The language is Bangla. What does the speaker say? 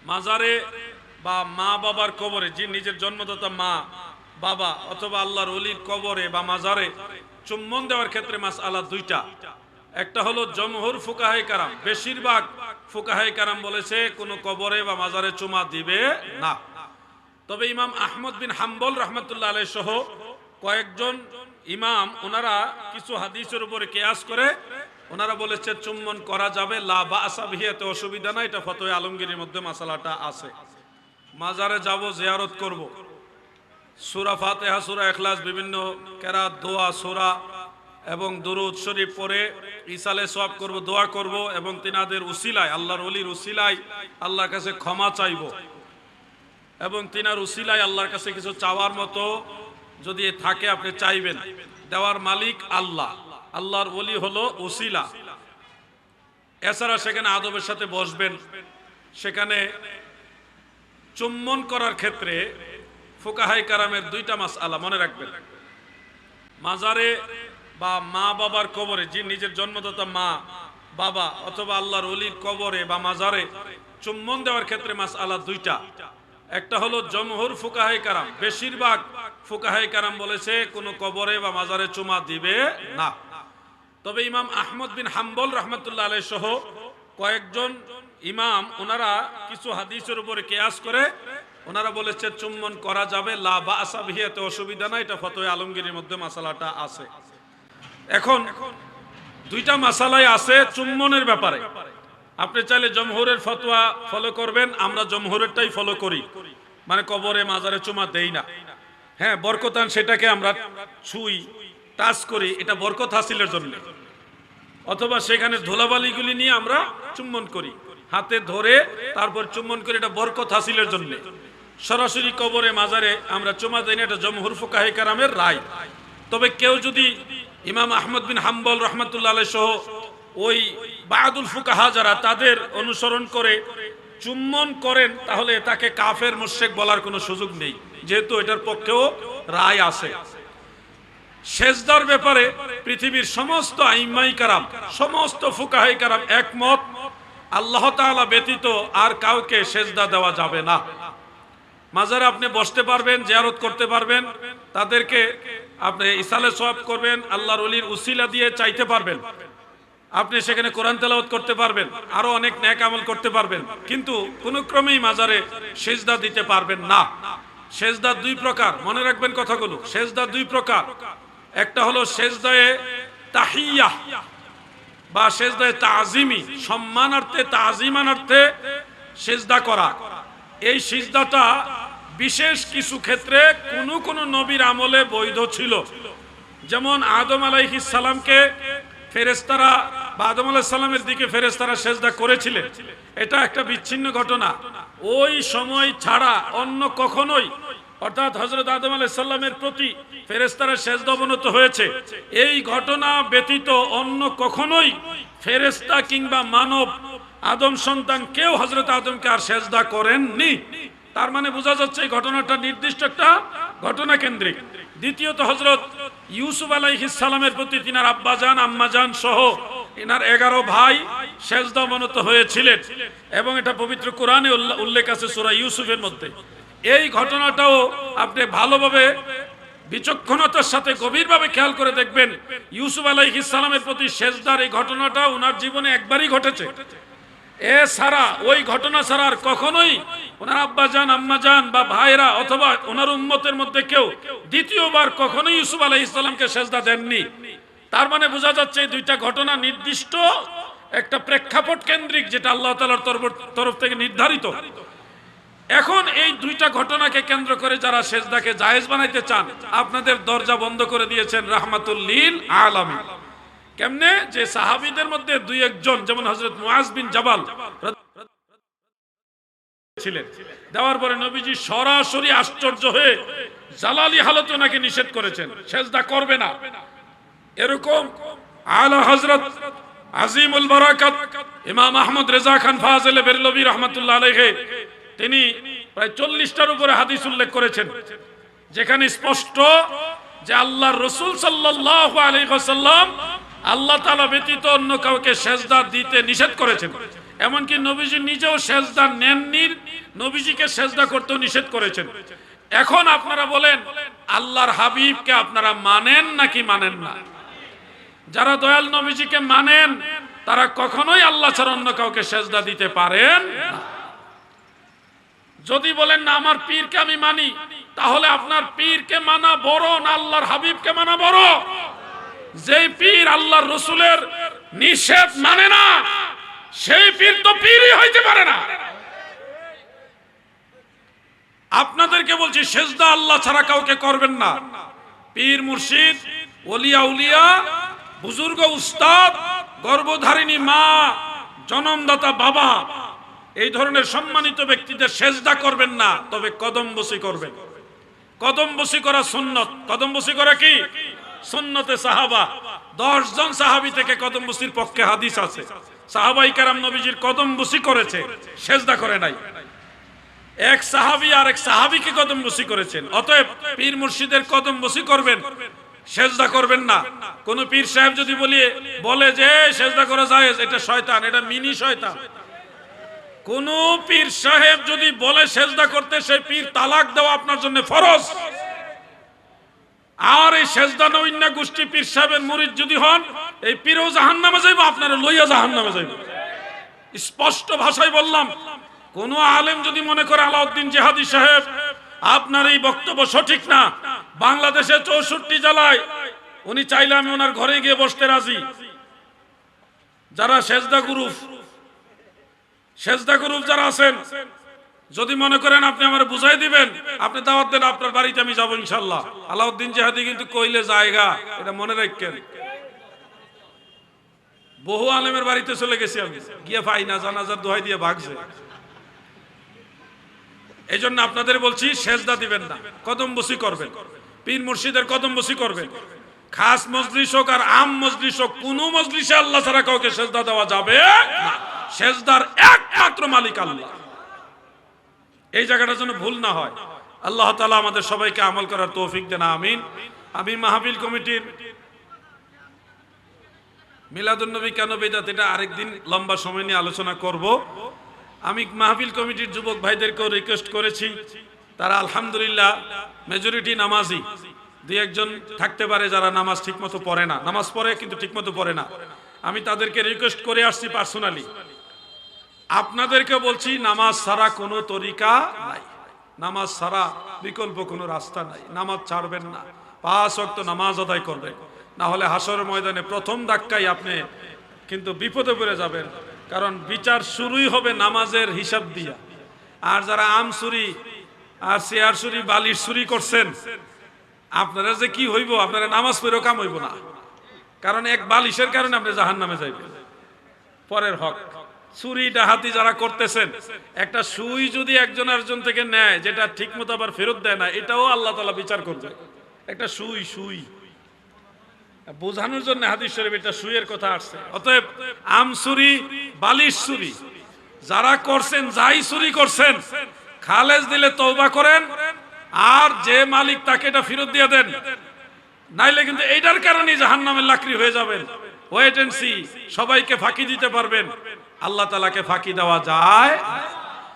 মাজারে বা মা বাবার কবরে, যে নিজের জন্মদাতা মা বাবা অথবা আল্লাহর ওলির কবরে বা মাজারে চুম্বন দেওয়ার ক্ষেত্রে মাসআলা দুইটা। একটা হলো জমহুর ফুকাহায়ে কারাম, বেশিরভাগ ফুকাহায়ে কারাম বলেছে কোনো কবরে বা মাজারে চুমা দিবে না। তবে ইমাম আহমদ বিন হাম্বল রাহমাতুল্লাহ আলাইহি সহ কয়েকজন ইমাম ওনারা কিছু হাদিসের উপরে কিয়াস করে ওনারা বলেছে চুম্বন করা যাবে, লা বাসা বিহি, এতে অসুবিধা নাই। এটা ফতোয়া আলমগীরের মধ্যে মাসালাটা আছে। মাজারে যাব, জিয়ারত করব, সূরা ফাতিহা, সূরা ইখলাস, বিভিন্ন কেরাত, দোয়া, সূরা এবং দুরূদ শরীফ পড়ে ইসালে সওয়াব করব, দোয়া করব এবং তিনাদের উসিলায়, আল্লাহর ওলির উসিলায় আল্লাহর কাছে ক্ষমা চাইব এবং তিনার উসিলায় আল্লাহর কাছে কিছু চাওয়ার মতো যদি থাকে আপনি চাইবেন। দেওয়ার মালিক আল্লাহ, আল্লাহর ওলি হলো উসিলা। এছাড়া সেখানে আদবের সাথে বসবেন। সেখানে চুম্বন করার ক্ষেত্রে ফুকাহায়ে কারামের দুইটা মাসআলা মনে রাখবেন। মাজারে বা মা বাবার কবরে, যে নিজের জন্মদাতা মা বাবা অথবা আল্লাহর ওলির কবরে বা মাজারে চুম্বন দেওয়ার ক্ষেত্রে মাসআলা দুইটা। একটা হলো জমহুর ফুকাহায়ে কারাম, বেশিরভাগ ফুকাহায়ে কারাম বলেছে কোনো কবরে বা মাজারে চুমা দিবে না। তবে ইমাম আহমদ বিন হাম্বল রাহমাতুল্লাহ আলাইহি সহ কয়েকজন ইমাম ওনারা কিছু হাদিসের উপরে কিয়াস করে ওনারা বলেছে চুম্বন করা যাবে, লা বাসা বিহি, এতে অসুবিধা নাই। এটা ফতোয়া আলমগীরের মধ্যে মাসালাটা আছে। এখন দুইটা মাসালাই আছে চুম্বনের ব্যাপারে। আপনি চাইলে জমহুরের ফতোয়া ফলো করবেন, আমরা জমহুরেরটাই ফলো করি, মানে কবরে মাজারে চুমা দেই না। হ্যাঁ, বরকতান সেটাকে আমরা ছুঁই, টাচ করি, এটা বরকত হাসিলের জন্য, অথবা সেখানে ধুলাবালিগুলি নিয়ে আমরা চুম্বন করি, হাতে ধরে তারপর চুম্বন করি, এটা বরকত হাসিলের জন্য। সরাসরি কবরে মাজারে আমরা চুমা দেই না, এটা জমহুর ফুকাহায়ে কারামের রায়। তবে কেউ যদি ইমাম আহমদ বিন হাম্বল রাহমাতুল্লাহ আলাইহি সহ ওই বাদুল ফুকাহা যারা তাদের অনুসরণ করে চুম্বন করেন, তাহলে তাকে কাফের মুশরিক বলার কোনো সুযোগ নেই, যেহেতু এটার পক্ষেও রায় আছে। সেজদার ব্যাপারে পৃথিবীর সমস্ত আইম্মায়ে কারাম, সমস্ত ফুকাহায়ে কারাম একমত, আল্লাহ তাআলা ব্যতীত আর কাউকে সেজদা দেওয়া যাবে না। মাজারে আপনি বসতে পারবেন, জিয়ারত করতে পারবেন, তাদেরকে আপনি ইসালে সওয়াব করবেন, আল্লাহর ওলির উসিলা দিয়ে চাইতে পারবেন, আপনি সেখানে কোরআন তেলাওয়াত করতে পারবেন, আরো অনেক নেক আমল করতে পারবেন, কিন্তু কোনো ক্রমেই মাজারে সেজদা দিতে পারবেন না। সেজদা দুই প্রকার, মনে রাখবেন কথাগুলো। সেজদা দুই প্রকার। একটা হলো সেজদায়ে তাহিয়া বা সেজদায়ে তাজিমি, সম্মানার্থে, তাজিমানার্থে সেজদা করা। এই সিজদাটা বিশেষ কিছু ক্ষেত্রে কোন নবীর আমলে বৈধ ছিল। যেমন আদম আলাইহিস সালামকে ফেরেশতারা বা আদম আলাইহিস সালামের দিকে ফেরেশতারা সেজদা করেছিলেন, এটা একটা বিচ্ছিন্ন ঘটনা। ওই সময় ছাড়া অন্য কখনোই, অর্থাৎ হযরত আদম আলাইহিস সালামের প্রতি ফেরেশতারা সেজদা অবনত হয়েছে, এই ঘটনা ব্যতীত অন্য কখনোই ফেরেশতা কিংবা মানব আদম সন্তান কেউ হযরত আদমকে আর সেজদা করেননি। তার মানে বোঝা যাচ্ছে এই ঘটনাটা নির্দিষ্ট একটা ঘটনা কেন্দ্রিক। দ্বিতীয়ত, হযরত ইউসুফ আলাইহিস সালামের প্রতি তিনার আব্বাজান আম্মাজান সহ এনার 11 ভাই সেজদা অবনত হয়েছিলেন এবং এটা পবিত্র কোরআনে উল্লেখ আছে সূরা ইউসুফের মধ্যে। এই ঘটনাটাও আপনি ভালোভাবে বিচক্ষণতার সাথে গভীরভাবে খেয়াল করে দেখবেন, ইউসুফ আলাইহিস সালামের প্রতি সেজদার এই ঘটনাটা ওনার জীবনে একবারই ঘটেছে। এছাড়া ওই ঘটনা ছাড়া আর কখনোই ওনার আব্বাজান আম্মাজান বা ভাইরা অথবা ওনার উম্মতের মধ্যে কেউ দ্বিতীয়বার কখনোই ইউসুফ আলাইহিস সালামকে সেজদা দেননি। তার মানে বোঝা যাচ্ছে এই দুইটা ঘটনা নির্দিষ্ট একটা প্রেক্ষাপট কেন্দ্রিক, যেটা আল্লাহ তাআলার তরফ থেকে নির্ধারিত। এখন এই দুইটা ঘটনাকে কেন্দ্র করে যারা সেজদাকে জায়েজ বানাইতে চান, আপনাদের দরজা বন্ধ করে দিয়েছেন রাহমাতুল লিল আলামিন। কেমনে? যে সাহাবীদের মধ্যে দুই একজন, যেমন হযরত মুআজ বিন জাবাল ছিলেন, দেওয়ার পরে নবীজি সরাসরি আশ্চর্য হয়ে জালালি হালতে ওনাকে নিষেধ করেছেন, সেজদা করবে না। এরকম আলা হযরত আজিমুল বারাকাত ইমাম আহমদ রেজা খান ফাজিলে বেরলভী রাহমাতুল্লাহ আলাইহি, তিনি প্রায় 40টার উপরে হাদিস উল্লেখ করেছেন, যেখানে স্পষ্ট যে আল্লাহর রাসূল সাল্লাল্লাহু আলাইহি ওয়াসাল্লাম আল্লাহ তাআলা ব্যতীত অন্য কাউকে সেজদা দিতে নিষেধ করেছেন। এমনকি নবীজি নিজেও সেজদা নেননি, নবীজিকে সেজদা করতেও নিষেধ করেছেন। এখন আপনারা বলেন আল্লাহর হাবিবকে আপনারা মানেন নাকি মানেন না? যারা দয়াল নবীজিকে মানেন তারা কখনোই আল্লাহ ছাড়া অন্য কাউকে সেজদা দিতে পারেন না। যদি বলেন না আমার পীরকে আমি মানি, তাহলে আপনার পীরকে মানা বড় না আল্লাহর হাবিবকে মানা বড়? যেই পীর আল্লাহর রসুলের নিষেধ মানে না, সেই পীর তো পীরই হইতে পারে না। আপনাদেরকে বলছি সেজদা আল্লাহ ছাড়া কাউকে করবেন না। পীর মুর্শিদ, ওলিয়া উলিয়া, বুজুর্গ উস্তাদ, গর্ভধারিণী মা, জনমদাতা বাবা, এই ধরনের সম্মানিত ব্যক্তিদের সেজদা করবেন না, তবে কদম বসি করবেন। কদম বসি করা সুন্নত। কদম বসি করা কি সুন্নতে সাহাবা। 10 জন সাহাবী থেকে কদম বসির পক্ষে হাদিস আছে। সাহাবাই কেরাম নবীজির কদম বসি করেছে, সেজদা করে নাই। এক সাহাবী আর এক সাহাবীকে কদম বসি করেছেন। অতএব পীর মুর্শিদের কদম বসি করবেন, সেজদা করবেন না। কোন পীর সাহেব যদি বলে যে সেজদা করা জায়েজ, এটা শয়তান, এটা মিনি শয়তান। কোন পীর সাহেব যদি বলে সেজদা করতে, সেই পীর তালাক দেওয়া আপনার জন্য ফরজ। আর এই সেজদা নৈন্য গোষ্ঠী পীর সাহেবের মুরিদ যদি হন, এই পীরও জাহান্নামে যাইব, আপনারা লইয়া জাহান্নামে যাইব। স্পষ্ট ভাষায় বললাম, কোন আলেম যদি মনে করে আলাউদ্দিন জিহাদি সাহেব আপনার এই বক্তব্য সঠিক না, বাংলাদেশে 64 জেলায় উনি চাইলে আমি ওনার ঘরে গিয়ে বসতে রাজি। যারা সেজদা গ্রুপ যারা আছেন, যদি মনে করেন আপনি আমার বুঝাই দিবেন, আপনি দাওয়াত দেন, আপনার বাড়িতে আমি যাবো ইনশাআল্লাহ। আলাউদ্দিন জিহাদি কিন্তু কইলে জায়গা, এটা মনে রাখেন। বহু আলেমের বাড়িতে চলে গেছি আমি, গিয়ে পাই না, জানাজার দোহাই দিয়ে ভাগছে। এই জন্য আপনাদের বলছি সেজদা দিবেন না, কদম বসি করবেন। পীর মুর্শিদের কদম বসি করবেন। খাস মজলিস হোক আর আম মজলিস হোক, কোন মজলিসে আল্লাহ ছাড়া কাউকে সেজদা দেওয়া যাবে না। সেজদার একমাত্র মালিক আল্লাহ। এই জায়গাটা যেন ভুল না হয়। আল্লাহ তাআলা আমাদের সবাইকে আমল করার তৌফিক দেন, আমিন। আমি মাহফিল কমিটির মিলাদুন নবী কেন বিদআত, এটা আরেকদিন লম্বা সময় নিয়ে আলোচনা করব। আমি মাহফিল কমিটির যুবক ভাইদেরকেও রিকোয়েস্ট করেছি, তারা আলহামদুলিল্লাহ মেজরিটি নামাজি, 2-1 থাকতে পারে যারা নামাজ ঠিকমতো পড়ে না, নামাজ পড়ে কিন্তু ঠিকমতো পড়ে না। আমি তাদেরকে রিকোয়েস্ট করে আসছি পার্সোনালি, আপনাদেরকে বলছি নামাজ ছাড়া কোনো তরিকা নাই, নামাজ ছাড়া বিকল্প কোনো রাস্তা নাই। নামাজ ছাড়বেন না, 5 ওয়াক্ত নামাজ আদায় করবেন, না হলে হাসরের ময়দানে প্রথম ধাক্কায় আপনি কিন্তু বিপদে পড়ে যাবেন। কারণ বিচার শুরুই হবে নামাজের হিসাব দিয়া। আর যারা আম চুরি আর চেয়ার চুরি, বালির চুরি করছেন, আপনারা যে কি হইব, আপনারা নামাজ পড়েও কাম হইব না। কারণ এক বালিশের কারণে আপনি জাহান্নামে যাইবেন। পরের হক চুরি ডাহাতি যারা করতেছেন, একটা সুই যদি একজন থেকে নেয়, যেটা ঠিক মতো আবার ফেরত দেয় না, এটাও আল্লাহ তাআলা বিচার করবে। একটা সুই বোঝানোর জন্য হাদিস শরীফে এটা সুইয়ের কথা আসছে। অতএব আম চুরি, বালিশ চুরি যারা করছেন, যাই চুরি করছেন, খালেজ দিলে তওবা করেন, আর যে মালিক তাকে এটা ফেরত দিয়ে দেন, নাইলে কিন্তু এইটার কারণে জাহান্নামের লাকড়ি হয়ে যাবেন। Wait and see. সবাইকে ফাঁকি দিতে পারবেন, আল্লাহ তাআলাকে ফাঁকি দেওয়া যায়।